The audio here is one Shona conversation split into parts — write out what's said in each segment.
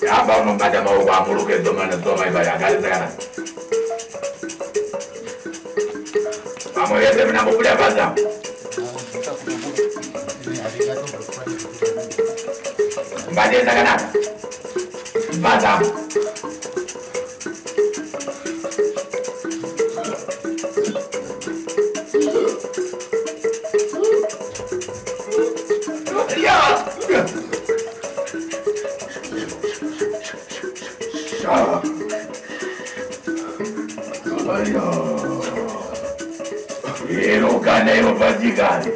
Hapa unampata maua amuruke domana doma ibaya kali sana. Vamos ya termina kupulia baza. Mbadi sana. Baza. Io canevo faticare.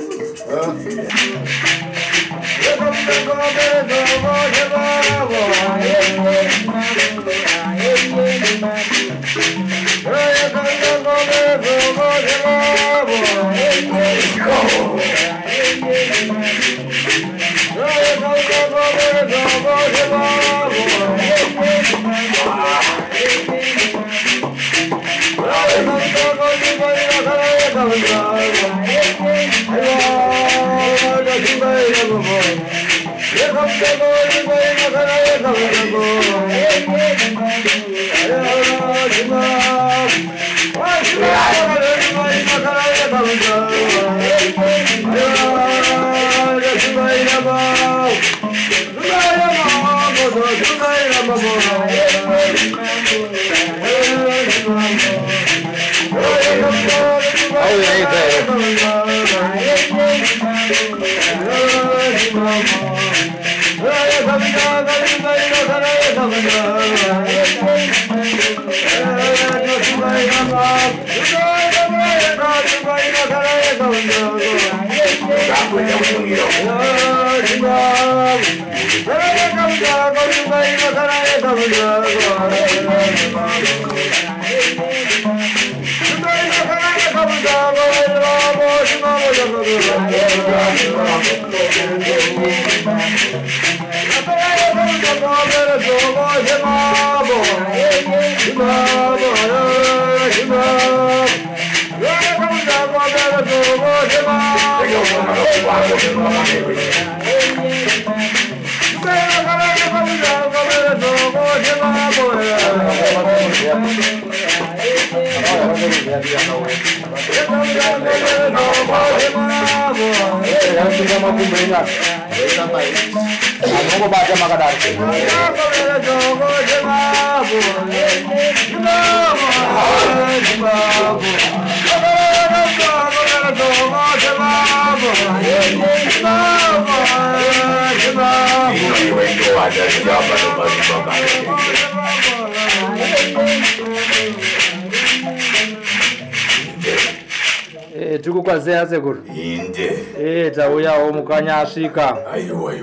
Tukukazea sekuru. Inde. Tauya omukanya ashika. Aiwa.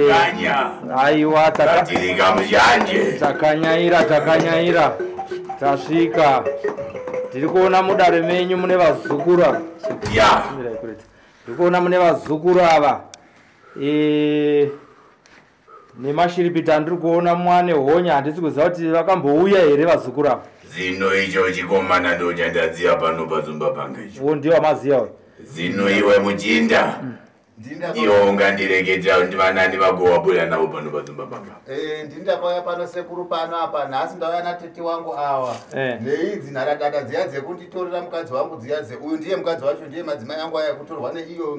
Kanya. Aiwa tatirika mjanje. Takanyaira. Tashika. Tirikuona mudare menyu mune vazukura. Ya. Tirikuona mune vazukura ava. Nemashiripita ndiri kuona mwane honya handisi kuziva kuti vakambouya here vazukura. Zino icho chikomana ndo chandaziva pano pazumba panga icho. Uwo ndiwo amaziva we. Zino iwe muchinda. Iyo ungandireketa kuti vanani vagowa buya navo pano pazumba panga. Ndinda pauya pano sekuru pano apa nhasi ndauya natete wangu awa. Neidzi nharadada dziya dzekunditorera mukadzi wangu dziya uyu ndiye mukadzi wacho ndiye madzimai angu aya kutorwa neiyo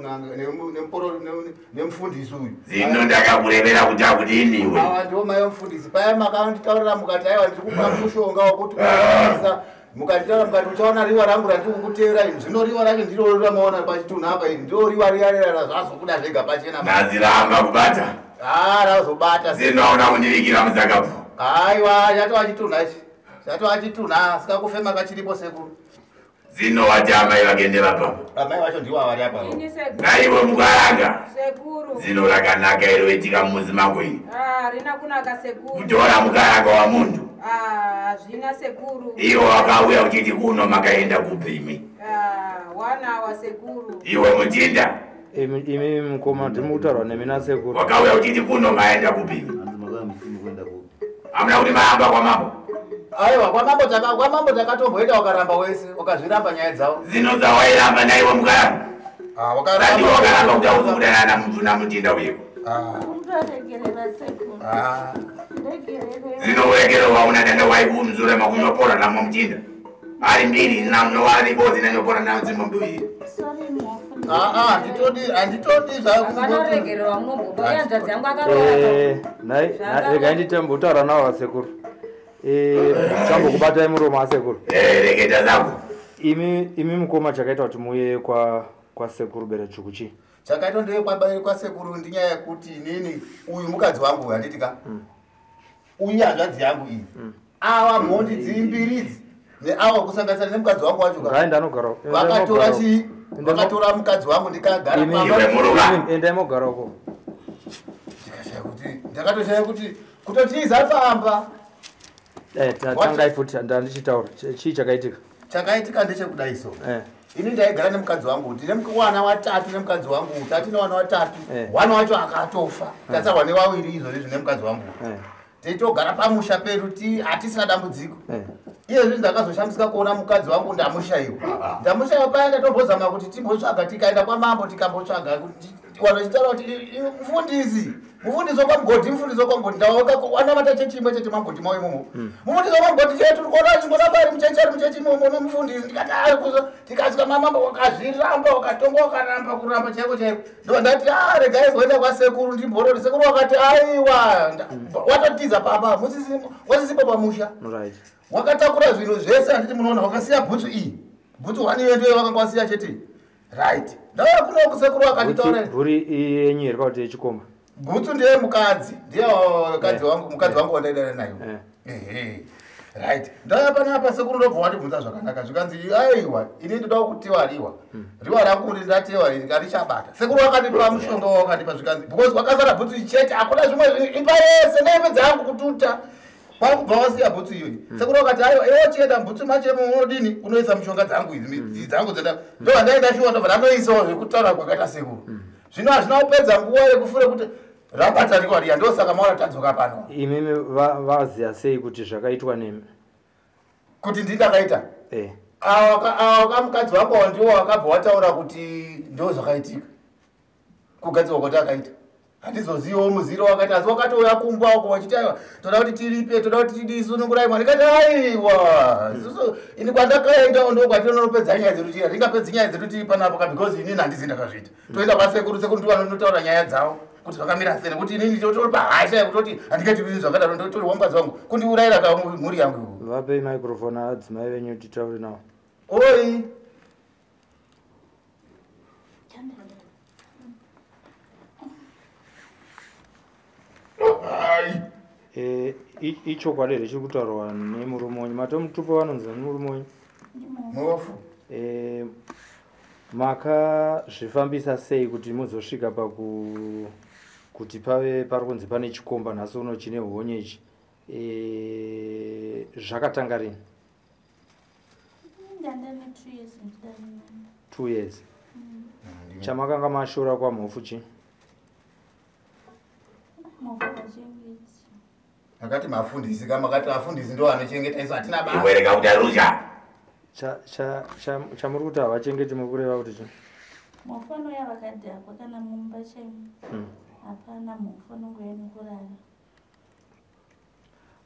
nemufundisi uyu. Zino ndakakurevera kuti akudiniwe. Awa ndiwo mai mufundisi paya makanditaurira mukati aiwa ndiri kupa mushonga wokuti kuisa mukanditaura mukati uchaona riwa rangu randiri kukutevera ini zvino riwa racho ndiro ramaona pachitunhu apa ini ndiro riwa riyarera zvazokuda zvega pachena. Naziramba kubata. Razobata. Zinoona kundivikira muzakapu. Aiwa chatova chitunhu ichi. Chatova chitunhu sikakufema kachiripo sekuru. Zino wati amai vagendera papo. Amai vacho ndiwo avari apa. Naiwe mukaranga. Sekuru. Zino rakanaka iro wetika mumuzi mako ini. Rina kunaka sekuru. Kutora mukaranga wa muntu. Zvina sekuru. Iwo wakauya uchiti kuno makaenda kupi imi. Wana wa sekuru. Iwe muchinda. Imi mukoma ndimutaura nemina sekuru. Wakauya uchiti kuno maenda kupi imi. Amuna kuti maamba kwa mambo. Aiwa kwa mambo takatomboita wakaramba wese ukazviramba nyaya dzavo. Zino dzawairamba naiwe mukaranga. Wakaramba kuti auzi kudanana muntu namuchinda uyeko. Umutaregerera sekuru. zinowekerewa unadanda waikumzura makunyopora namwe mjinda ari mbiri namnowaripo zinanyopora nawo dzimambiri handitodi vanoregerwa munomboboyanza dzangu akaroa rega nditembotaura nawo vasekuru chambokubatai muromo asekuru reketa zako imi mukoma chakaita kuti muye kwasekuru bere tsvuku chii chakaita ndeye kwasekuru ndinyaya yekuti inini uyu mukadzi wangu handitika uyu hanzvadzi yangu iyi ava mhondi dzimbiridzi neava kusanganisana nemukadzi wangu wacho vakatora chii vakatora mukadzi wangu ndikagara endai mogarako ndakatoshaya kuti kutotiza pamba tangai futi ndandichitaura chii chakaitika chakaitika ndechekudai so ini ndaigara nemukadzi wangu ndine wana watatu nemukadzi wangu tatina wana watatu wana wacho akatofa tasarwa nevaviri izvozvi zvine mukadzi wangu teitogara pamusha pedu hatisina dambudziko iyezvi ndakazoshambudzika kuona mukadzi wangu ndamushayiwa paya ndatombozama kuti timbotsvaga tikaenda kwamambo tikambotsvaga wanochitaura kuti mufundisi wakwamugodi ndawana chechimwe chete mamugodi mawo imomo mufundisi wakwamugodi chetu ngoda pari muchechi imomo nomufundisi tikasvika mamambo wakazviramba wakatonga wakaramba kuramba chaiko chaiko ndo ndati regai zoenda kwasekuru ndimborori sekuru wakati aiwa watotiza papa wasisipo pamusha wakatakura zvinhu zvese handiti munoona wakasiya bhutsu iyi bhutsu wani iyo ndiyo wakanga wasiya chete right ndauya kuno kusekuru akanditaura bhuri yenyu here kauti yechikomba bhutsu ndeye mukadzi ndiye mukadzi wangu wandaidara nayo right ndauya panapa sekuru ndobva wandibvunza zvakanaka zvikanzi aiwa ini ndoda kutiwa riwa rangu kuti ndatewa harichabata sekuru wakandipa mushonga wakandipa zvikanzi because wakasara bhutsu ichete hakuna zvimwe imba yese neimwe dzangu kututa kwakubva wasiya bhutsu iyoyi sekuru wakati aiwa iwo chienda mbutsu machemo unodini unoisa mushonga dzangu idzi dzangu dzenda ndo handaenda shuwa ndobva ndanoisawo zvekutaura kwakaita sekuru zvino hazvina kupedza nguva yekufura kuti rabata rikwariya ndosaka maona tadzoka pano imimi vaziya sei kuti zvakaitwa nemi kuti ndindakaita awa kamukadzi wako ndiwo wakabva wataura kuti ndo zvakaitika kugadzirwa kwati akaita handizozivawo muziro wakati asi wakatouya kumbwa wako wachitaiwa toda kuti tiripe toda kuti tidisunungurai ndikati aiwa ini kwandakaenda ndokwatinonopedza nyaya dzedu chira ndingapedzi nyaya dzedu tiri panapa because inini handizi ndakazviita toenda kwasekuru sekuru ndivanondotaura nyaya dzavo kuti zvakamira sei nekuti inini tori pahasha yekutoti handingatiii zvakadaro ndotori wamukadzi wangu kundiurayira kamhuri yangu vapei microphone adzimai venyu titaure navo oi ichokwadi here chiri kutaurwa nemurume wenyu matomutupo vanonzi nemurume wenyu muofu makazvifambisa sei kuti muzosvika kuti pave pari kunzi pane chikomba nhasi uno chine honye ichi zvakatanga rini 2 years chamakanga mashora kwamhofu chi akati mafundisi kamakati vafundisi ndo vanochengeta isu hatina basa iwereka kuti arusha chamuri kuti havachengeti mukureva kuti chi mufano yavakadhakwa kana mumba chemu hapana mufano ngoyenikurara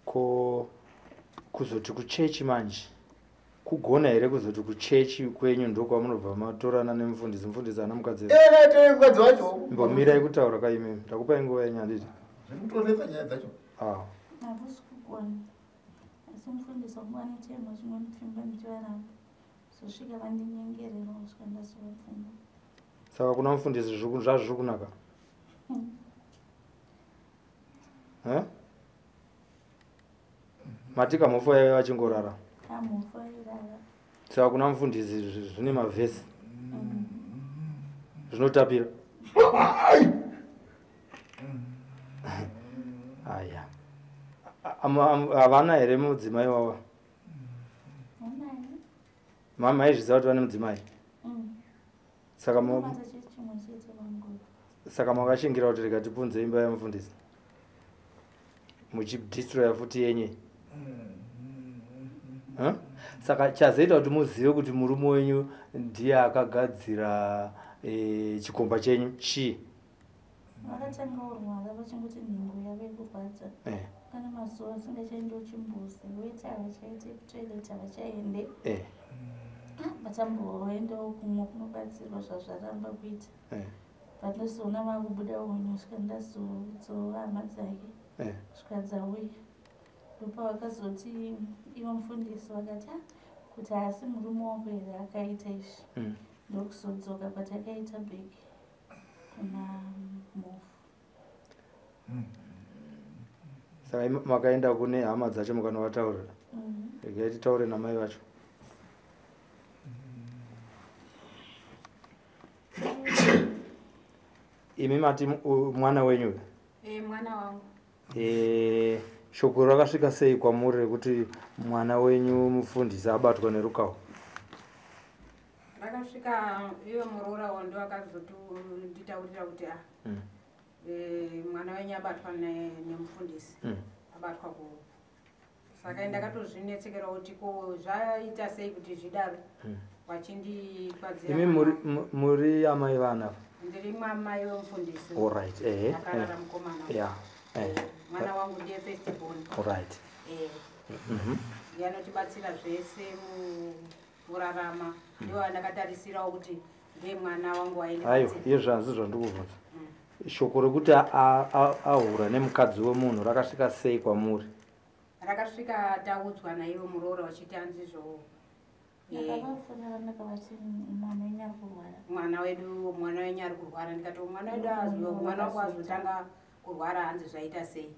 ko kuzoti kuchechi manje kugona here kuzoti kuchechi kwenyu ndokwamunobva matorana nemufundisi mufundisi ana mukadzi mukadzi wacho mbomirai kutaura kaimimi ndakupai nguva yenyu handiti zvikutonesa nyaya dzacho hakusi kugona asi mufundisi wangu anetemo zvinonipfimba ndichivaramba zosvika vandinyengerera kusvika ndasovapfimba saka kuna mufundisi zvazviri kunaka matika mhofu yaive vachingorara amhofu airara saka kuna mufundisi zvine mavhesi zvinotapira aya havana here mudzimai wava maizviziva kuti vane mudzimai saka makashingira kuti rega tipunze imba yamufundisi muchidistroya futi yenye saka chazoita kuti muzive kuti murume wenyu ndiye akagadzira chikomba chenyu chii vakatanga urwara vachingoti nhengo yave kurwadza kana mazuva asingachaendi kuchimbuzi weti avachaite kutoileti avachaende vatamboendawo kumwe kunobatsirwa zvazvaramba kuita patinozoona makubuda unyu svika ndazodzohama dzake svika dzauya ndopa vakazoti ivo mufundisi vakati kuti asi murume wako here akaita izvi ndokuzodzoka patakaita bheki kuna mofu. Saka makaenda kune hama dzacho mukanovataurira regai titaure namai vacho. Imi mati mwana wenyu? Mwana wangu. Shoko rakasvika sei kwamuri rekuti mwana wenyu mufundisi abatwa nerukawa? Rakasvika iwe muroora wando akazotitaurira kuti mwana wenyu abatwa nemufundisi abatwa ku. Saka ndakatozvinetsekera kuti ko zvaita sei kuti zvidaro vachindikwadziya. Imi muri amai vana? Ndiri mamai wemufundisi. All right. Akarara mukomana. Yeah. Mwana wangu ndiye first born. All right. Yanotibatsira zvese murarama. Ndiwo ndakatarisirawo kuti ndiye mwana wangu waende. Ayo, iye zvanzi zvandikubvunza. Shoko rekuti ahura nemukadzi wemunhu rakasvika sei kwamuri? Rakasvika taudzwa naivo muroora wachiti hanzizvo. Mwana wenyu ari kurwara. Ndikati mwana wedu mwana wako azotanga kurwara hanzi zvaita sei.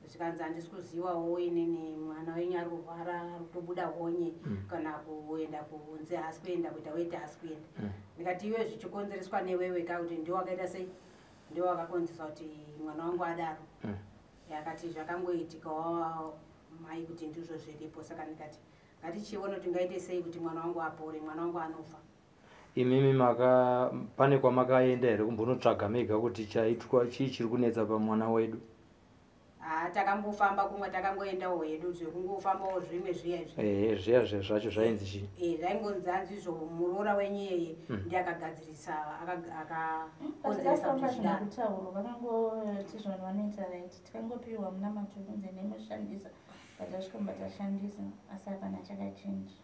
Zvikanzi handisi kuzivawo inini mwana wenyu ari kurwara kutobuda honye kana kuenda kunze hasi kuenda kuita weti hasi kuenda. Ndikati iwe zvichikonzereswa newewe ka kuti ndiwo wakaita sei ndiwo wakakonzesa kuti mwana wangu adaro. Yakati zvakangoitikawo mai kuti ndizvo zviripo. Saka ndikati ngatichiona kuti ngaite sei kuti mwana wangu apore, mwana wangu anofa. Imimi pane kwamakaenda here kumbonotsvaga mega kuti chaitwa chii chiri kunetsa pamwana wedu? Takambofamba kumwe takangoendawo hedu zvekungofambawo zvimwe zviya izvi. Zviya zvacho zvainzi chii? Zvaingonzi hanzizvo muroora wenyu iyeye ndiye akagadzirisa akakonzeresa kuti zvidaro. Kutauro vakangoti zvinhu vanoita right tikangopiwa muna macho kunze nemashandisa patasvika tashandisa asi hapana chakachinja.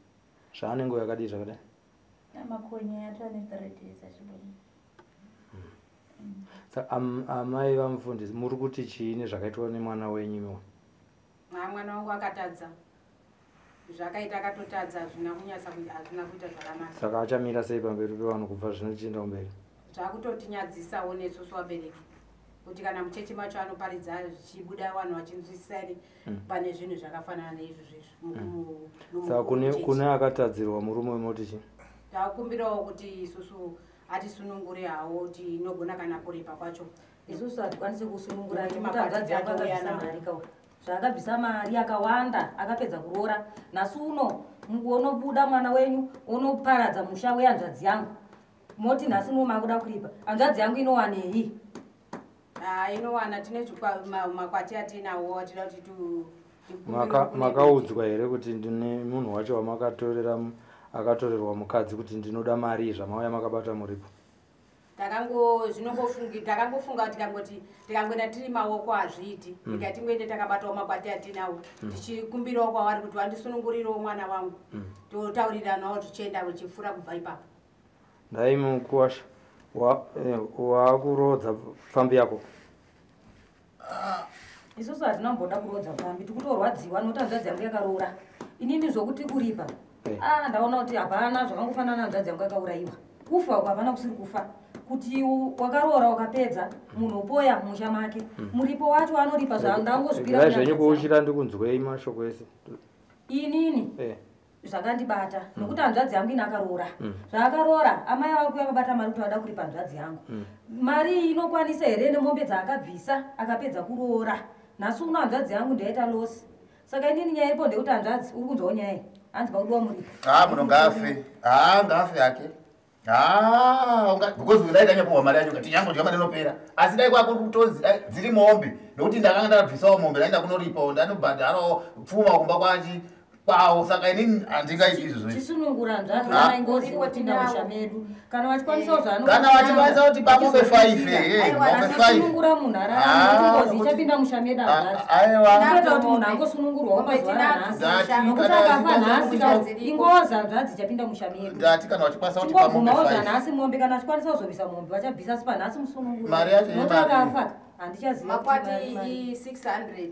Zvaanenge yakadii zvakadai? Namakonye atova ne 3 days achiboni. Saka amai vamufundisi muri kuti chiini zvakaitwa nemwana wenyu? Mwana wangu akatadza. Zvakaita akatotadza hazvina kuita zvakanaka. Saka achamira sei pamberi pevanhu kubva zvino tichienda kumberi? Zvakutotinyadzisawo nesusu vabereki kuti kana muchechi macho anoparidza zvichibuda vanhu vachinzwisisa ere pane zvinhu zvakafanana neizvi zvezvi. Saka kune akatadzirwa murume wemoti chii? Takumbirawo kuti isusu atisunungure hawo kuti inogona kana kuripa kwacho. Isusu hatikwanisi kusunungura kuti mutadzi akabvisa mari kawo. Zvakabvisa mari akawanda akapedza kuroora. Nasi uno unobuda mwana wenyu unoparadza musha wehanzvadzi yangu. Moti nasi makuda kuripa. Hanzvadzi yangu inowanei? Inowana tine makwati atinawo atida kuti makaudzwa here kuti ndine munhu wacho akatorerwa mukadzi kuti ndinoda mari zvamauya makabata muripo? Takangofunga tikangoti tikangoenda tiri maoko hazviiti. Ndikatingoende takabatawo makwati atinawo tichikumbirawo kwavari kuti vandisunungurirewo mwana wangu totauriranawo tichienda tichifura kubva ipapo. Ndai mukuwasha wakurodza pfambi yako? Isusu hatinamboda kurodza pfambi, tikutorwadziwa nokuti hanzvadzi yangu yakaroora. Inini zvokuti kuripa ndaona kuti hapana zvakangofanana hanzvadzi yangu yakaurayiwa. Kufa uku hapana kusiri kufa. Kuti wakaroora wakapedza munhu upoya musha make muripo wacho anoripa zvandangozvipira. Zvenyu kuuchira ndikunzwei mashoko ese. Inini zvakandibata nokuti hanzvadzi yangu ine akaroora. Zvaakaroora amai vangu yakabata mari kuti vada kuripa hanzvadzi yangu. Mari inokwanisa here nemombe dzaakabvisa akapedza kuroora. Nhasi uno hanzvadzi yangu ndaita losi. Saka inini nyaya iripo ndekuti hanzvadzi uri kunzwawo nyaya iyi hanzi paudiwa muripo. Munhu ngafe. Ngafe yake. Because we like nyapo mari yacho ngati yangu ndiyo manenopera. Asi dai kwako kutozi dziri mombe nokuti ndakanga ndabvisawo mombe ndaenda kunoripa ndanobhadharawo pfuma kumba kwachi kwawo saka inini handingaiti izvozvo. Tisunungura nzvadzi ingozi kupinda musha medu. Kana vachikwanisa kuzvano. Kana vachikwanisa kuti pamombe 5 mombe 5. Sunungura munhu ararama ngozi ichapinda musha medu nzvadzi. Aiwa. Kuita kuti munhu angosunungurwa wamazuva anhasi. Nokuti akafa nhasi ingoza nzvadzi ichapinda musha medu. Ndati kana vachikwanisa kuti pamombe 5. Tingobvumawo zvanhasi mombe kana vachikwanisa kuzobvisa mombe vachabvisa asi panhasi musunungura. Mari yacho nokuti akafa handichaziva. Makwati 600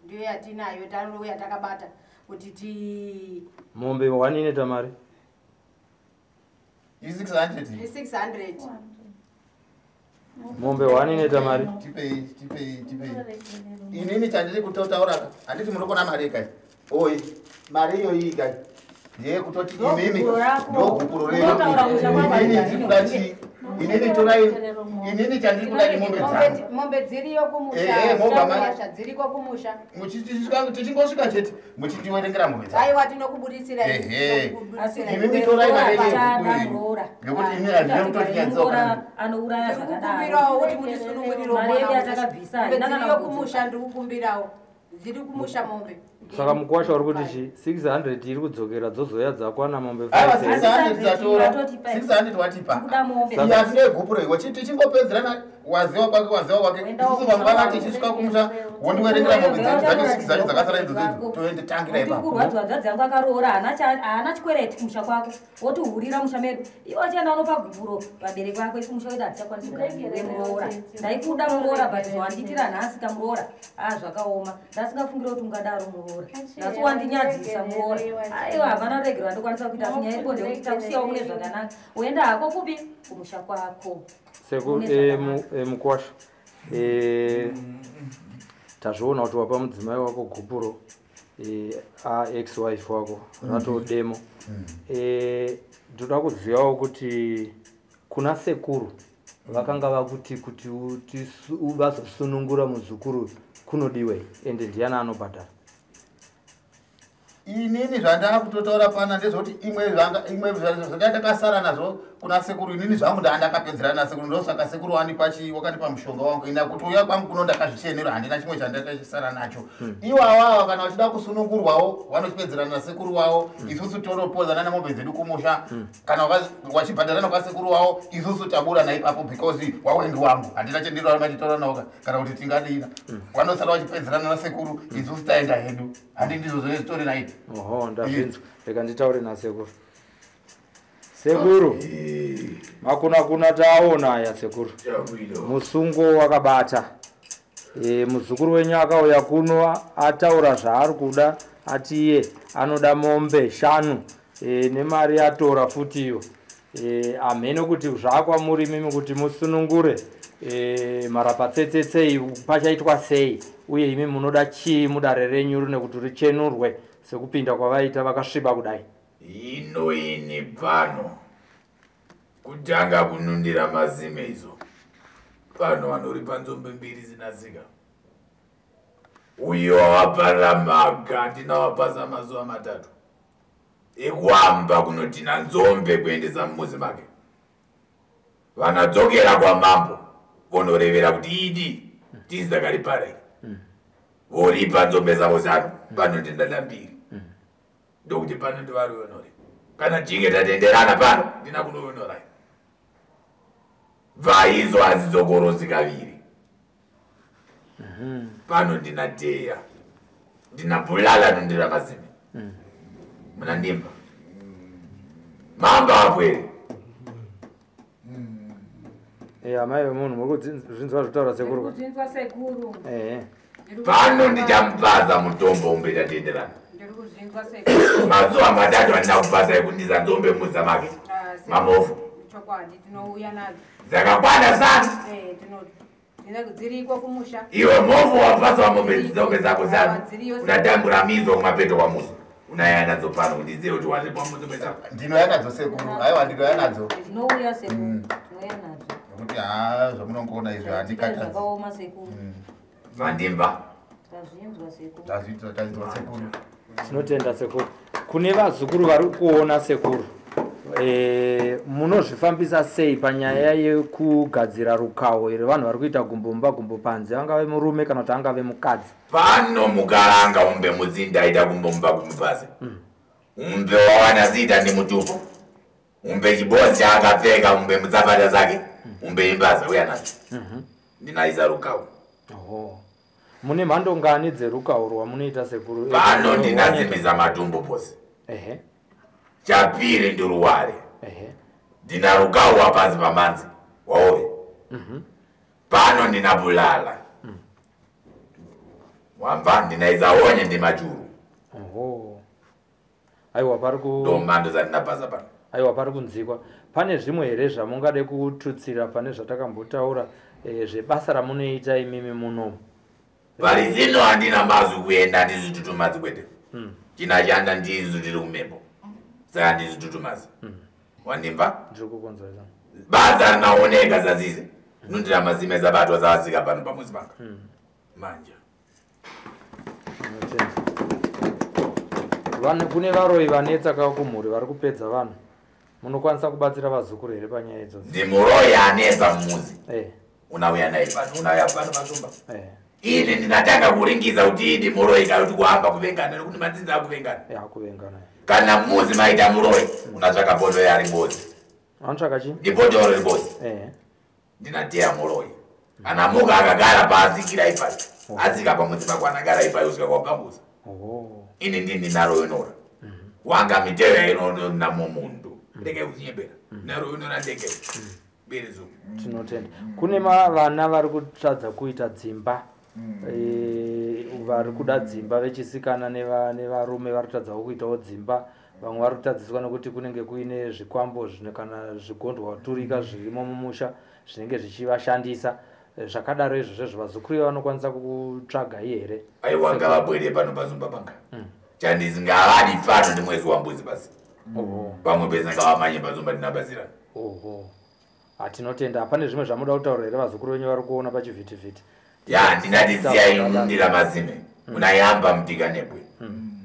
ndiyo yatinayo tanouya takabata kuti ti mombe 1 inoita mari 600 mombe 1 inoita mari tipei inini chandiri kutotaura handiti munokona mari kai oi mari iyo iyi kai ndiye kutoti imimi ndogupuro reinini inini torai inini chandiri kuda ni mombe dziriyo kumusha dziriko kumusha tichingosvika chete muchitiwerengera mombe dzacho aiwa tinokubudisira imimi torai mari ngekuti ini handina kutotinyadzokana anouraya zvakadaikumbirawo kuti mutisununguriro dziriyo kumusha ndikukumbirawo dziri kumusha mombe saka mukwasha uri kuti chi 600 iri kudzokera dzozoya dzakwana mombe 600 dzatora 600 watipa yasine gupuro iwe tichingopedzerana waziwa kwake isusu vangwana tichisvika kumusha wondiwerengera mombe dzacho 600 dzakasara idzodzo toendetangira ipapo kurwadzi wadzadzi yangu akaroora haana chikwereti kumusha kwako wotihurira musha medu iwo achienda nopa gupuro vabereki vako ikumusha wedu hatichakwanisi kudawe muroora ndaikuda muroora but wanditira nhasi kamuroora zvakaoma ndasingafungira kuti ungadaro muroora nhasi wandinyadzisa muroora aiwa havana regero vandokwanisa kuita asi nyaya ikonde kuti takusiyawo mune zvakanaka uenda hako kupi kumusha kwako mukwasha tazviona kuti wapa mudzimai wako gupuro ex wife wako ratodemo ndoda kuzivawo kuti kuna sekuru vakanga vakuti kuti vazosunungura muzukuru kunodiwei ende ndiani anobhadhara inini zvandava kutotaura pana ndezvoti imwe zvandakasara nazvo kuna sekuru inini zvangu ndaandakapedzera nasekuru ndosaka sekuru wakanipa mushonga wangu ina kuti uya kwangu kuno ndakazvichenera handina chimwe chandakasara nacho iwawawa kana vachida kusunungurwawo vanochipedzerana nasekuru wavo isusu toropozana nemombe dzedu kumusha kana wachibhadharana kwasekuru wavo isusu tabuda naipapo because wawendi wangu handina chendiraamatitaura nawo kana kuti tingadina vanosara vachipedzerana nasekuru isusu taenda hedu handi ndizvo zvone zvitori naiti oho ndazvinzwa reka nditaure nasekuru sekuru makuna taona aya sekuru musungo wakabata muzukuru wenyu akauya kuno ataura zvaari kuda ati iye anoda mombe 5 nemari yatora futiyo amhene kuti zvakwamuri mimi kuti musunungure marapatsetsetsei pachaitwa sei uye imi munoda chii mudare renyu rine kuti richenurwe sekupinda kwavaita vakasviba kudai ini pano kutanga kunundira mazime izo pano vanoripa nzombe 2 zinasika uyo waparamaga ndinawapasa mazuva 3 ekuhamba kunotina nzombe kuendesa mumuzi make vanadzokera kwamambo vonorevera kuti idi tizi dzakariparai voripa nzombe zavo 5 panotendana 2 ndokuti pano ndivarionore kana tinge tatenderana pano ndina kunoionorai vaizo hazidzokorosi kaviri pano ndina teya ndina bulala nondira mazime muna ndimba mamba apwere amai vemunhu murikuzvinzwa zvitaura sekuru pano ndichamupaza mutombo umbe tatenderana mazuva 3 handina kupasa ekundisa nzombe muza make mamofu dzakakwana sana iwe mofu wapasa nzombe zako 5 unatambura mizo kumapeto kwa muzo unaya nadzo pano ndizive kuti watipa nzombe zako ndinoya nadzo sekuru aiwa ndinoya nadzo tinouya sekuru tinoya nadzo nokuti zvamunongoona izvi handikatadzi vandimba tazvinzwa sekuru tinotenda sekuru kune vazukuru vari kuona sekuru munozvifambisa sei panyaya yekugadzira rukawo iri vanhu vari kuita gumbomba gumbo panze vangave murume kana kuti angave mukadzi pano mukaranga umbe mudzinda aita gumbomba gumbo pasi umbe wawana zita ni mutupo, umbe chibosi akapfeka, umbe mudzapata zake, umbe imbaza uya nazo. Ndinaiza Rukau. Mune mhando ngani dzeRukau rwamunoita sekuru? Pano ndinazimbiza matumbu posi. Chapiri ndi Ruware. Ndina Rukau wapanzi pamanzi waove. Pano ndina Bulala. Wamba ndinaiza Onye ndi Majuru. Aiwa pariku ndo mhando dzandinapaza pano. Aiwa pari kunzikwa. Pane zvimwe here zvamungade kututsira pane zvatakambotaura zvebasa ramunoita imimi munomu? Pari zino handina mazwi kuenda ndizvitutumadzi kwete. Chinachanda ndizo ndiri kumhepo. Saka ndizvitutumadzi. Wandimva? Ndiri kukonzera. Basa rinaoneka zazize. Nondira mazime zabatwa zavasika pano pamuzi panga. Manja. Kune varoi vanetsaka kumhuri vari kupedza vanhu. Munokwanisa kubatsira vazukuru here panyaya idzodzo? Ndimuroi anetsa mumuzi. Unauya naye pano, unauya pano Masumba. Ini ndinatanga kuringidza kuti idi muroi kana kuti kuhamba kuvengana nekuti madzinza akuvengana. Akuvengana. Kana mumuzi maita muroi, unatsvaka bhodho yari mbozi. Anotsvaka chii? Ndibhodho riri mbozi. Ndinateya muroi. Kana muka akagara pasi kira ipasi. Asika pamuzi pako anagara ipayo kusvika kwapambuza. Ini ndinaro inora. Wanga mitero inona mumundu. Ndeke kunyembera. Naro inora ndeke. Birizo. Tinotenda. Kune vana vari kutsvadza kuita dzimba. Vari kuda dzimba vechisikana nevarume vari kutadzawo kuitawo dzimba. Vamwe vari kutadziswa nekuti kunenge kuine zvikwambo kana zvigondwa turika zvirimo mumusha zvinenge zvichivashandisa. Zvakadaro izvozvo vazukuru vanokwanisa kutsvaga here? Aiwa ngavabwere pano Pazumba panga. Chandisi ngavadi pano ndimwezi wambudzi basi. Pamwe pese ngavamanye Pazumba ndinabazirana. Tinotenda. Hapane zvimwe zvamuda kutaura here vazukuru venyu vari kuona pachivhitivhiti? Ya ndinati siyai ndira mazime. Unayamba Mtika Nebwe.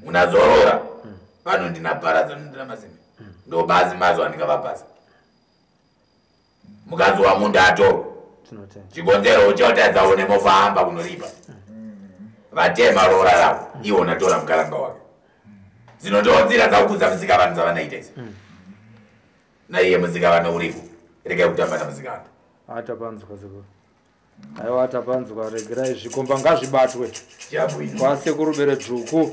Unazorora. Pano ndinaparadza ndira mazime. Ndo bazi mazo andingavapasa. Mukazi wa munda atoro. Chikonzero uchotadza une movahamba kunoripa. Vatema rora ravo. Iwo natora mukaranga wake. Zinondoonzira dzakudza musikavana dzavanaita idzi. Naiye musikavana uripo. Regai kutamba namusikana. Atapanzwa sekuru. Aiwa atapanzwa, regerai zvikomba ngazvibatwe. Chabwino. Kwasekuru bere dzvuku.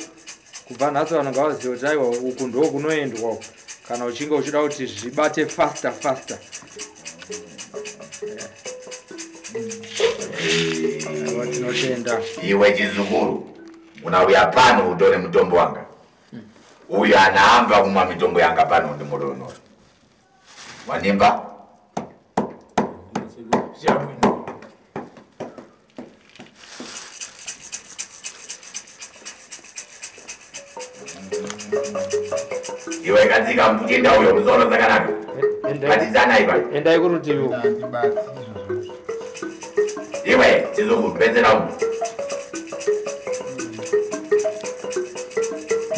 Kubva nhasi vanhu ngavazive kuti aiwa uku ndo kunoendwa kana uchinge uchida kuti zvibate faster. Tinotenda. Iwe chizukuru, unauya pano utore mutombo wanga. Uyu anahamba kumwa mitombo yanga pano ndimudonoro. Wanimba? Chabwino. Iwe katika mkutinda uyo mzoro zakanaka. Katizana iba. Endai kurutivi. Iwe chizukuru benzera umu.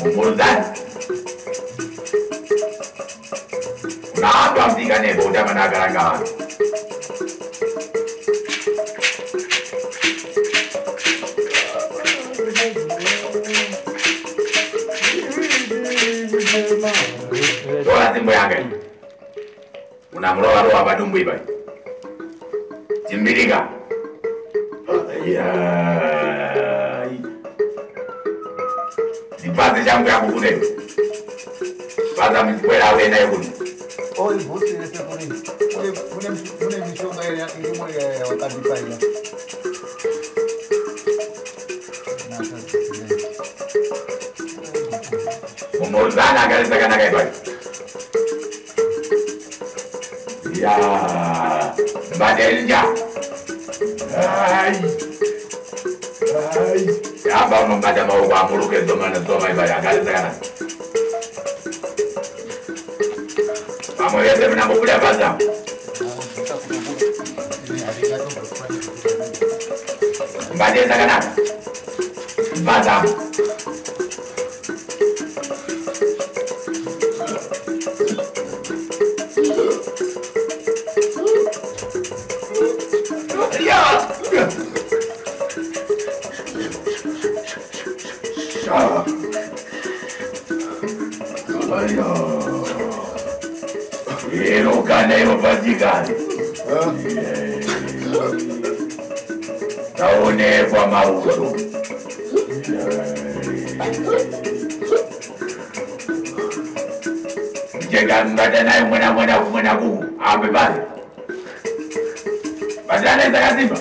Mumuruzani. Unahamba Mtika Nebwe utama nakaranga wanu. Tola zimbo yanga hii. Unamroa padumbu iba. Chimbirika. Zipaze changu yangu kune. Paza mzikwela uenda yekuni. Ibusi yese kune mishonga ilimo wakadipa ila. Mumuruzana akalisa kanaka iba. Mbadelja. Hapa unombata maoko amuruke zoma iba yakalisa kanaka. Vamos a hacer una copia de pasa. Vale, esa ganada. Pasa. Ero kana yopatikana. Taonekwa mauso. Mjengangata naye mwana kuku. Ambe basi. Badane za Simba.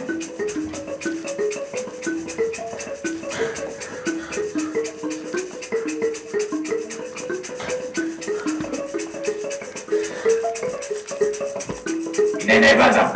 Nene baza.